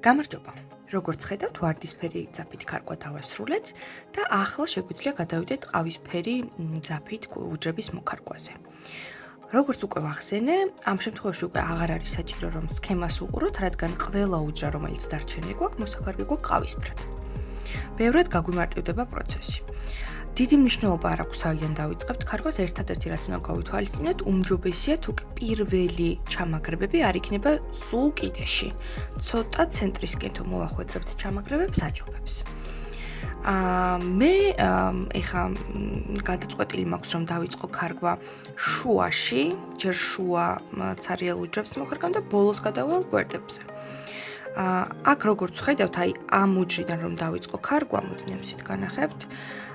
გამარჯობა. როგორც ხედავთ, ვარდისფერი ძაფით ქარგვა დავასრულეთ და ახლა შეგვიძლია გადავიდეთ ყავისფერი ძაფით უჯრების მოქარგვაზე. როგორც უკვე ვახსენე, ამ შემთხვევაში უკვე აღარ არის საჭირო რომ სქემას უყუროთ, რადგან ყველა უჯრა, რომელიც დარჩენილი გვაქვს, მოსაქარგე გვაქვს ყავისფრად. ბევრად გაგვიმარტივდება პროცესი. დიდი მნიშვნელობა არ აქვს სავიდან დავიწყებთ ქარგვას, ერთადერთი რაც უნდა გავითვალისწინოთ, უმჯობესია თუ პირველი ჩამაგრებები არ იქნება სულ კიდეში. ცოტა ცენტრისკენ თუ მოვახვედრებთ ჩამაგრებებს აჯობებს. მე ეხა გადაწყვეტილი მაქვს რომ დავიწყო ქარგვა შუაში, ჯერ შუა ცარიელ უჯრებს მოხარგავ და ბოლოს გადავალ გვერდებზე. აქ როგორც ხედავთ, აი ამ უჯრიდან რომ დავიწყო ქარგვა, მოდი ამით განახებთ.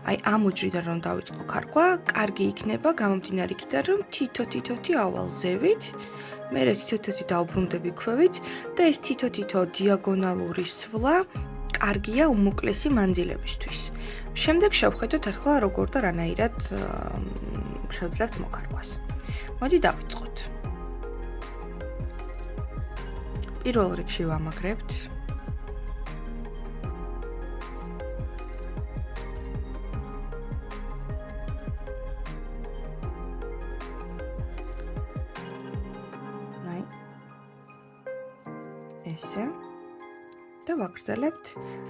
აი ამ უჯრიდან რომ დავიწყო ქარგვა, კარგი იქნება გამომდინარე იქიდან რომ თითო-თითოთი ავალ ზევით, მერე თითო-თითოთი დავბრუნდები ქვევით და ეს თითო-თითო დიაგონალური სვლა კარგია უმოკლესი მანძილებისთვის. შემდეგ შევხედოთ ახლა როგორ და რანაირად შევძლებთ მოქარგვას. მოდი დავიწყოთ. პირველ რიგში ვამაგრებთ ესე და ვაგრძელებთ,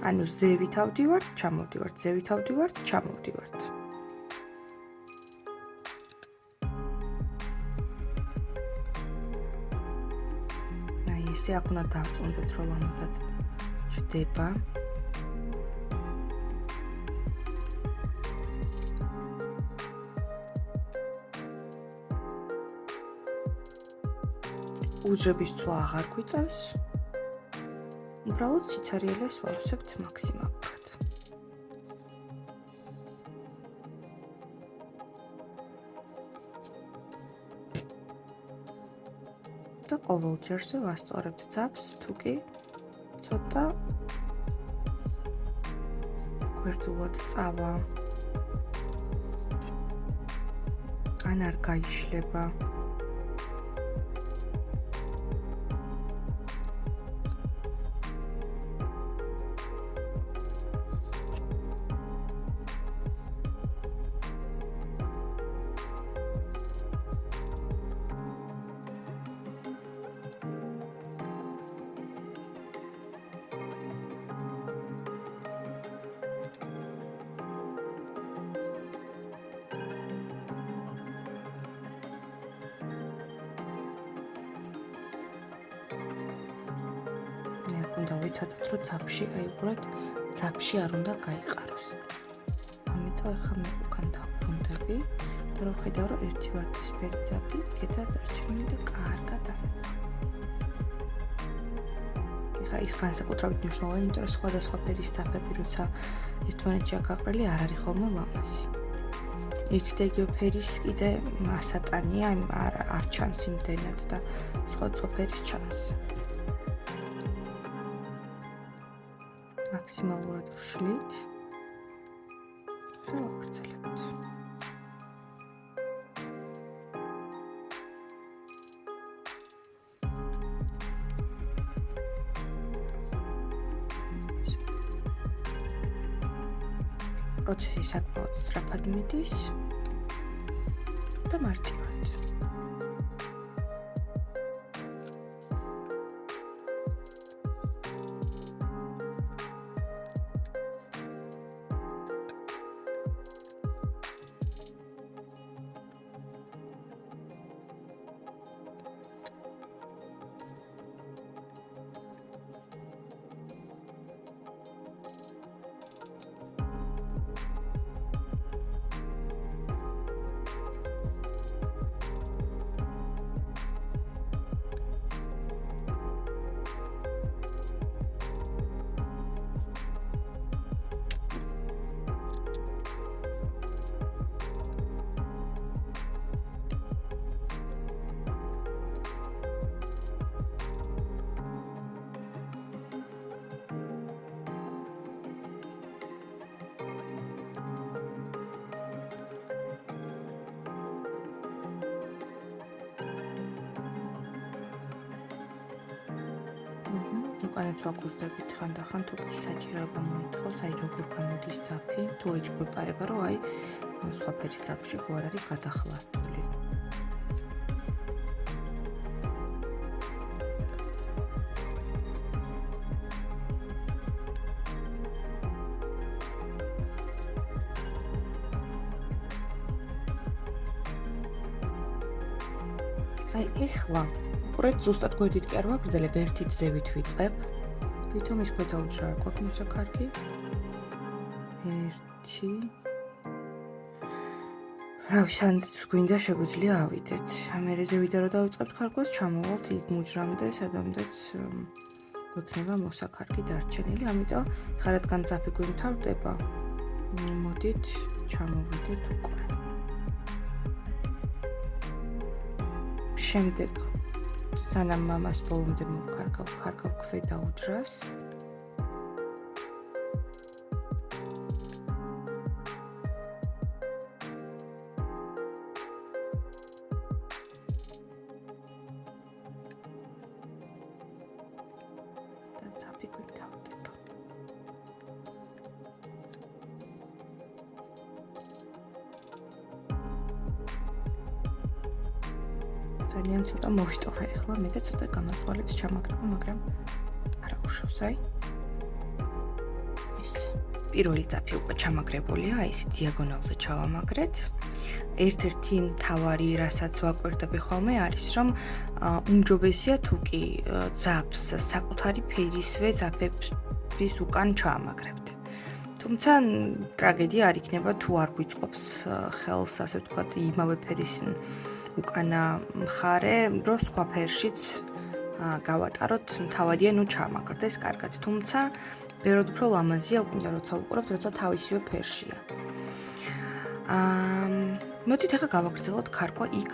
ანუ ზევით ავდივართ, ჩამოვდივართ, ზევით ავდივართ, ჩამოვდივართ. აი ესე აქ უნდა დავწუნდეთ, რომ ამასაც ჩდება. უჯრების თვლა აღარ გვიწევს. უბრალოდ სიცარიელეს ვავსებთ მაქსიმალურად. და ყოველ ჯერზე ვასწორებთ ძაფს, თუკი ცოტა გვერდულად წავა. ან არ გაიშლება. უნდა ვიცადოთ, რომ ძაფში, აი უბრალოდ ძაფში არ უნდა გაიყაროს. ამიტომ ახლა მე უკან დავბრუნდები და რომ ხედავ, რომ ერთი ვარდისფერი ძაფი იქეთა დარჩენილი და კარგად არის. ეხლა ის განსაკუთრებით მნიშვნელოვანია, იმიტომ რომ სხვადასხვა ფერის ძაფები, როცა ერთმანეთში აკაყრელი, არ არის ხოლმე ლამაზი. ერთი და იგივე ფერის კიდე მასატანია, არ ჩანს იმდენად და სხვადასხვა ფერის ჩანს. მაქსიმალურად ვშლით და ვაგრძელებთ. პროცესი საკმაოდ სწრაფად მიდის და მარტივად. უკანაც ვაკვირდებით ხანდახან თუ კი საჭიროება მოითხოვს, აი როგორ გამოდის ძაფი, თუ ეჭვებარება, რომ აი სხვა ფერის ძაფში ხო არ არის გადახლართული. აი ეხლა უყურეთ, ზუსტად გვერდით კი არ ვაგრძელებ, ერთით ზევით ვიწყებ. ვითომ ის გვეთაუჭრა არ გვაქვს მოსაქარგი. 1 რავი, სანდიც გვინდა შეგვიძლია ავიდეთ. ამერე ზევიდან რომ დავიწყებთ ხარკვას, ჩამოვალთ იქ მუჯრამდე, სადამდეც გვექნება მოსაქარგი დარჩენილი, ამიტომ ხა რადგან ძაფი გვიმთავრდება, მოდით ჩამოვიდეთ უკვე. შემდეგ სანამ მამას ბოლომდე მოვქარგავ ქვედა უჯრას. და ძაფი გვიმთავრდება. ძალიან ცოტა მოვიტოვე ახლა მე და ცოტა გამაწვალებს ჩამაგრება, მაგრამ არა უშავს, აი. ეს პირველი ძაფი უკვე ჩამაგრებულია, აი ესე დიაგონალზე ჩავამაგრეთ. ერთ-ერთი მთავარი, რასაც ვაკვირდები ხოლმე, არის რომ უმჯობესია თუ კი ძაფს საკუთარი ფერისვე ძაფების უკან ჩაამაგრებთ. თუმცა ტრაგედია არ იქნება თუ არ გვიწყობს ხელს, ასე ვთქვათ, იმავე ფერის უკანა მხარე, რომ სხვა ფერშიც გავატაროთ, თავადია ნუ ჩამაგრდეს კარგად. თუმცა ბევრად უფრო ლამაზია, უკიდა როცა ვუყურებთ, როცა თავისივე ფერშია. მოდით ახლა გავაგრძელოთ ქარკვა იქ,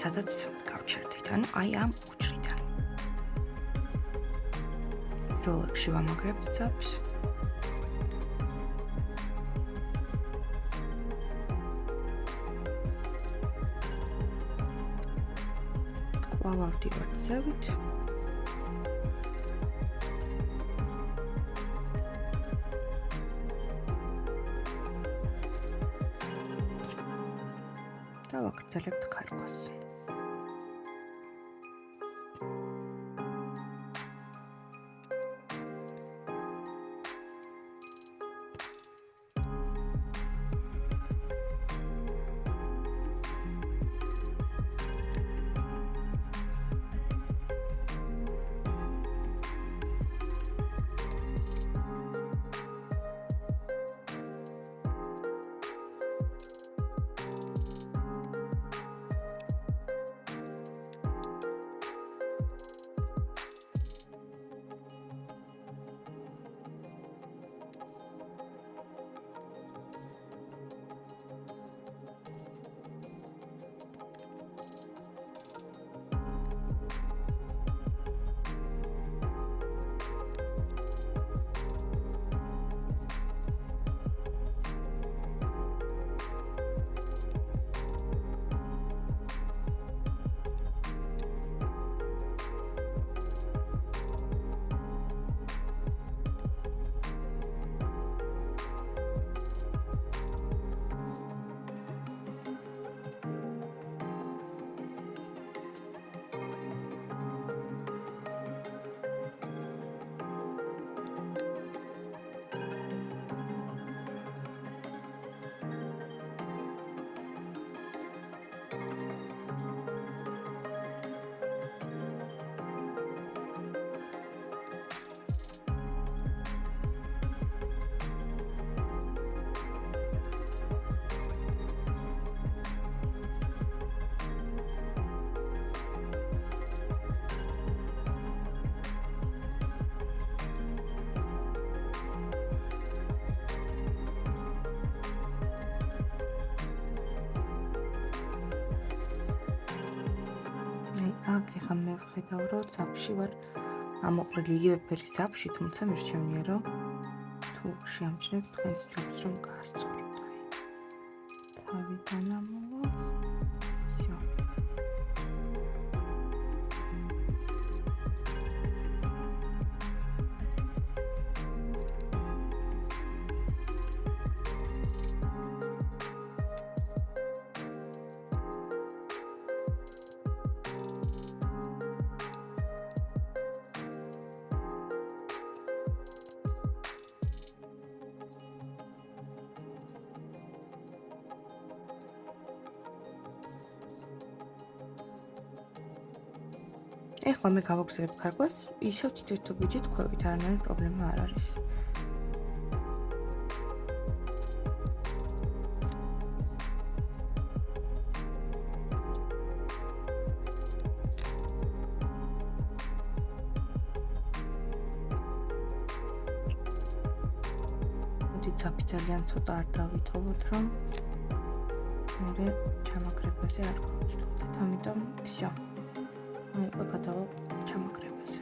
სადაც გავჩერდით, ანუ აი ამ უჯრიდან. როლებში ვამაგრებთ ძაფს. ვავდივართ ზევით. და ვაგრძელებთ ქარკვას. აქ ეხლა მე ვხედავ, რომ ძაფში ვარ ამოყრილი იგივე ფერის ძაფში, თუმცა მირჩევნია, რომ თუ შეამჩნევთ თქვენს ჯობს, რომ გაასწოროთ. თავიდან ამოვა. всё. ეხლა მე გავაგზავნებ ქარგვას, ისევ თითო ბიჭით ქვევით, არანაირი პრობლემა არ არის. ძაფი ძალიან ცოტა არ დავითოვოთ, რომ მე ჩამაგრებაზე არ გავწვდეთ, ამიტომ всё. აი, გადავალ ჩამაგრებაზე.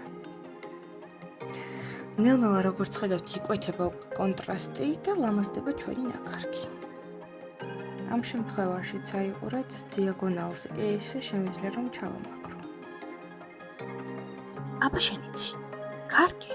ნელ-ნელა როგორც ხედავთ, იკვეთება კონტრასტი და ლამაზდება ჩვენი ნაქარგი. ამ შემთხვევაშიც აიყურეთ დიაგონალზე, ესე შემიძლია რომ ჩავამაგრო. აბა შენიცი. კარგი.